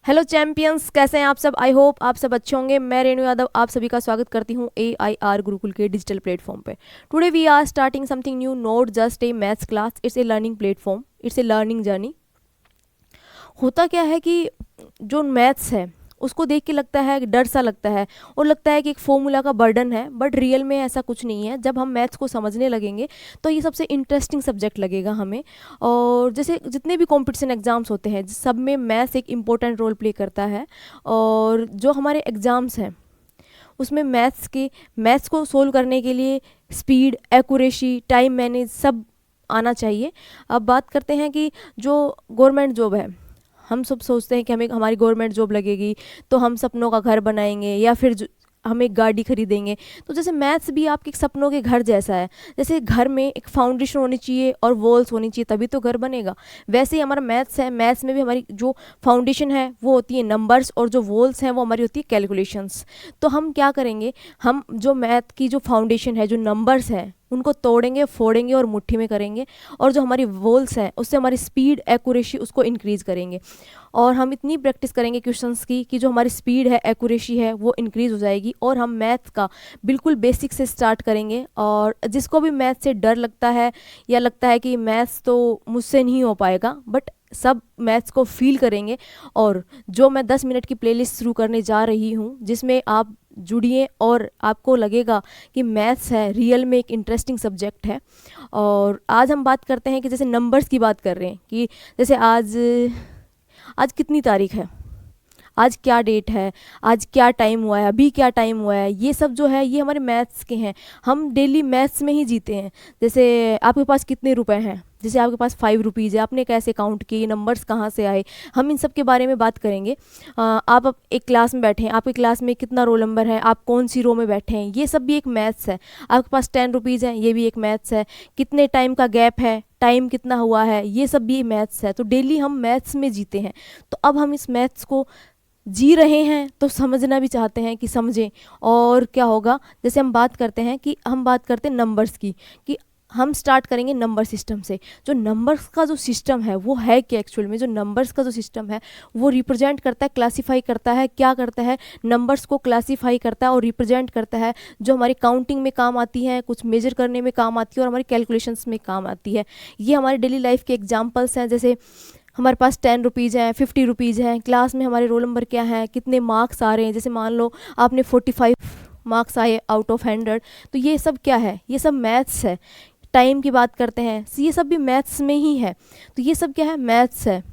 Hello champions, कैसे हैं आप सब। आई होप आप सब अच्छे होंगे। मैं रेणु यादव आप सभी का स्वागत करती हूँ AIR गुरुकुल के डिजिटल प्लेटफॉर्म पे। Today we are starting something new, not just a maths class, it's a learning platform, it's a learning journey. होता क्या है कि जो मैथ्स है उसको देख के लगता है कि डर सा लगता है और लगता है कि एक फॉर्मूला का बर्डन है, बट रियल में ऐसा कुछ नहीं है। जब हम मैथ्स को समझने लगेंगे तो ये सबसे इंटरेस्टिंग सब्जेक्ट लगेगा हमें। और जैसे जितने भी कॉम्पिटिशन एग्ज़ाम्स होते हैं सब में मैथ्स एक इम्पोर्टेंट रोल प्ले करता है। और जो हमारे एग्ज़ाम्स हैं उसमें मैथ्स को सोल्व करने के लिए स्पीड, एक्यूरेसी, टाइम मैनेज सब आना चाहिए। अब बात करते हैं कि जो गवर्नमेंट जॉब है, हम सब सोचते हैं कि हमें हमारी गवर्नमेंट जॉब लगेगी तो हम सपनों का घर बनाएंगे या फिर हम एक गाड़ी खरीदेंगे। तो जैसे मैथ्स भी आपके सपनों के घर जैसा है। जैसे घर में एक फाउंडेशन होनी चाहिए और वॉल्स होनी चाहिए तभी तो घर बनेगा। वैसे ही हमारा मैथ्स है, मैथ्स में भी हमारी जो फाउंडेशन है वो होती है नंबर्स और जो वॉल्स हैं वो हमारी होती है कैलकुलेशंस। तो हम क्या करेंगे, हम जो मैथ की जो फाउंडेशन है, जो नंबर्स हैं उनको तोड़ेंगे, फोड़ेंगे और मुट्ठी में करेंगे। और जो हमारी वॉल्स हैं उससे हमारी स्पीड, एक्यूरेसी उसको इंक्रीज़ करेंगे। और हम इतनी प्रैक्टिस करेंगे क्वेश्चंस की कि जो हमारी स्पीड है, एक्यूरेसी है वो इंक्रीज़ हो जाएगी। और हम मैथ का बिल्कुल बेसिक से स्टार्ट करेंगे। और जिसको भी मैथ से डर लगता है या लगता है कि मैथ्स तो मुझसे नहीं हो पाएगा, बट सब मैथ्स को फील करेंगे। और जो मैं 10 मिनट की प्लेलिस्ट शुरू करने जा रही हूँ जिसमें आप जुड़िए और आपको लगेगा कि मैथ्स है रियल में एक इंटरेस्टिंग सब्जेक्ट है। और आज हम बात करते हैं कि जैसे नंबर्स की बात कर रहे हैं कि जैसे आज आज कितनी तारीख है, आज क्या डेट है, आज क्या टाइम हुआ है, अभी क्या टाइम हुआ है, ये सब जो है ये हमारे मैथ्स के हैं। हम डेली मैथ्स में ही जीते हैं। जैसे आपके पास कितने रुपए हैं, जैसे आपके पास 5 रुपीज़ है, आपने कैसे काउंट किए, ये नंबर्स कहाँ से आए, हम इन सब के बारे में बात करेंगे। आप अब एक क्लास में बैठे हैं, आपकी क्लास में कितना रोल नंबर है, आप कौन सी रो में बैठे हैं, ये सब भी एक मैथ्स है। आपके पास 10 रुपीज़ है, ये भी एक मैथ्स है। कितने टाइम का गैप है, टाइम कितना हुआ है, ये सब भी मैथ्स है। तो डेली हम मैथ्स में जीते हैं। तो अब हम इस मैथ्स को जी रहे हैं तो समझना भी चाहते हैं कि समझें। और क्या होगा, जैसे हम बात करते हैं कि हम बात करते हैं नंबर्स की, कि हम स्टार्ट करेंगे नंबर सिस्टम से। जो नंबर्स का जो सिस्टम है वो है क्या एक्चुअल में, जो नंबर्स का जो सिस्टम है वो रिप्रेजेंट करता है, क्लासीफाई करता है, क्या करता है, नंबर्स को क्लासीफाई करता है और रिप्रेजेंट करता है। जो हमारी काउंटिंग में काम आती है, कुछ मेजर करने में काम आती है और हमारी कैलकुलेशंस में काम आती है। ये हमारे डेली लाइफ के एग्जाम्पल्स हैं। जैसे हमारे पास 10 रुपीज़ हैं, 50 रुपीज़ हैं, क्लास में हमारे रोल नंबर क्या है, कितने मार्क्स आ रहे हैं। जैसे मान लो आपने 45 मार्क्स आए आउट ऑफ 100, तो ये सब क्या है, ये सब मैथ्स है। टाइम की बात करते हैं, ये सब भी मैथ्स में ही है। तो ये सब क्या है, मैथ्स है।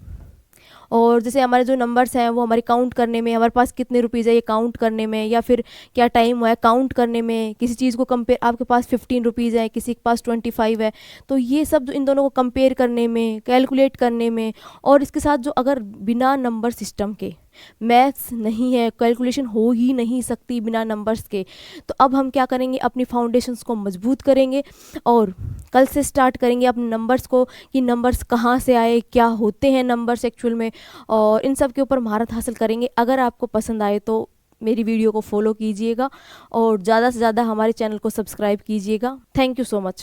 और जैसे हमारे जो नंबर्स हैं वो हमारे काउंट करने में, हमारे पास कितने रुपीज़ है ये काउंट करने में, या फिर क्या टाइम हुआ है काउंट करने में। किसी चीज़ को कंपेयर, आपके पास 15 रुपीज़ है, किसी के पास 25 है, तो ये सब इन दोनों को कंपेयर करने में, कैलकुलेट करने में। और इसके साथ जो अगर बिना नंबर सिस्टम के मैथ्स नहीं है, कैलकुलेशन हो ही नहीं सकती बिना नंबर्स के। तो अब हम क्या करेंगे, अपनी फाउंडेशंस को मजबूत करेंगे और कल से स्टार्ट करेंगे अपने नंबर्स को, कि नंबर्स कहाँ से आए, क्या होते हैं नंबर्स एक्चुअल में, और इन सब के ऊपर महारत हासिल करेंगे। अगर आपको पसंद आए तो मेरी वीडियो को फॉलो कीजिएगा और ज़्यादा से ज़्यादा हमारे चैनल को सब्सक्राइब कीजिएगा। Thank you so much.